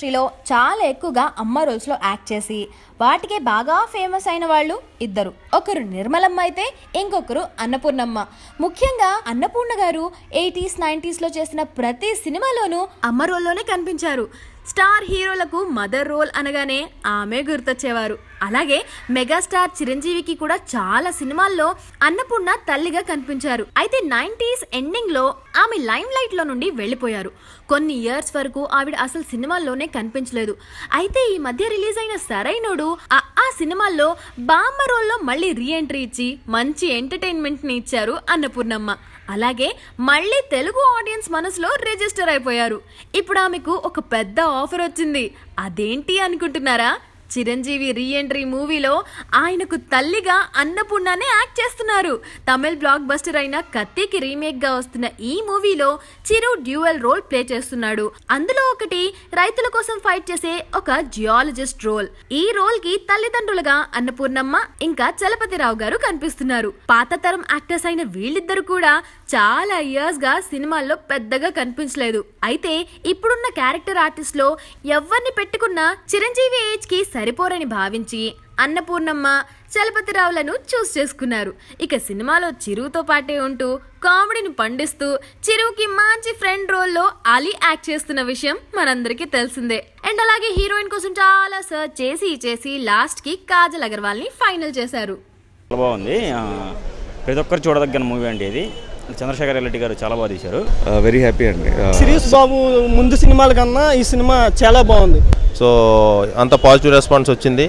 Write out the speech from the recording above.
ఇండస్ట్రీలో చాలా ఎక్కువగా అమ్మ రోల్స్లో యాక్ట్ చేసి వాటికే బాగా ఫేమస్ అయిన వాళ్ళు ఇద్దరు. ఒకరు నిర్మలమ్మ అయితే ఇంకొకరు అన్నపూర్ణమ్మ. ముఖ్యంగా అన్నపూర్ణ గారు 80s 90s లో చేసిన ప్రతి సినిమాలోనూ అమ్మ రోల్లోనే కనిపించారు. స్టార్ హీరోలకు మదర్ రోల్ అనగానే ఆమె గుర్తొచ్చేవారు. అలాగే మెగాస్టార్ చిరంజీవికి కూడా చాలా సినిమాల్లో అన్నపూర్ణ తల్లిగా కనిపించారు. అయితే 90s ఎండింగ్ లో ఆమె లైమ్ లైట్ లో నుండి వెళ్లిపోయారు. కొన్ని ఇయర్స్ వరకు ఆవిడ అసలు సినిమాల్లోనే కనిపించలేదు. అయితే ఈ మధ్య రిలీజ్ అయిన సరైనోడు ఆ సినిమాల్లో బామ్మ రోల్లో మళ్ళీ రీఎంట్రీ ఇచ్చి మంచి ఎంటర్టైన్మెంట్ ని ఇచ్చారు అన్నపూర్ణమ్మ. అలాగే మళ్ళీ తెలుగు ఆడియన్స్ మనసులో రిజిస్టర్ అయిపోయారు. ఇప్పుడు ఆమెకు ఒక పెద్ద ఆఫర్ వచ్చింది. అదేంటి అనుకుంటున్నారా? చిరంజీవి రీఎంట్రీ మూవీలో ఆయనకు తల్లిగా అన్నపూర్ణనే యాక్ట్ చేస్తున్నారు. తమిళ్ బ్లాక్ బస్టర్ అయిన కత్తికి రీమేక్ గా వస్తున్న ఈ మూవీలో చిరు డ్యూయల్ రోల్ ప్లే చేస్తున్నాడు. అందులో ఒకటి రైతుల కోసం ఫైట్ చేసే ఒక జియాలజిస్ట్ రోల్. ఈ రోల్ కి తల్లిదండ్రులుగా అన్నపూర్ణమ్మ ఇంకా చలపతిరావు గారు కనిపిస్తున్నారు. పాత తరం యాక్టర్స్ అయిన వీళ్ళిద్దరు కూడా చాలా ఇయర్స్ గా సినిమాల్లో పెద్దగా కనిపించలేదు. అయితే ఇప్పుడున్న క్యారెక్టర్ ఆర్టిస్ట్ లో ఎవరిని పెట్టుకున్నా చిరంజీవి ఏజ్ కి సరిపోరని భావించి అన్నపూర్ణమ్మ చలపతిరావులను చూస్ చేసుకున్నారు. ఇక సినిమాలో చిరుతో పాటే ఉంటూ కామెడీని పండిస్తూ చిరుకి మంచి ఫ్రెండ్ రోల్లో అలీ యాక్ట్ చేస్తున్న విషయం మనందరికీ తెలిసిందే. అండ్ అలాగే హీరోయిన్ కోసం చాలా సర్చ్ చేసి లాస్ట్ కి కాజల్ అగర్వాల్ ని ఫైనల్ చేశారు. బాగుంది, ప్రతి ఒక్కరు చూడదగిన మూవీ అండి ఇది. చంద్రశేఖర్ రెడ్డి గారు చాలా బాగా తీశారు. వెరీ హ్యాపీ అండి. సిరీస్ బాబు ముందు సినిమాల కన్నా ఈ సినిమా చాలా బాగుంది. సో అంత పాజిటివ్ రెస్పాన్స్ వచ్చింది.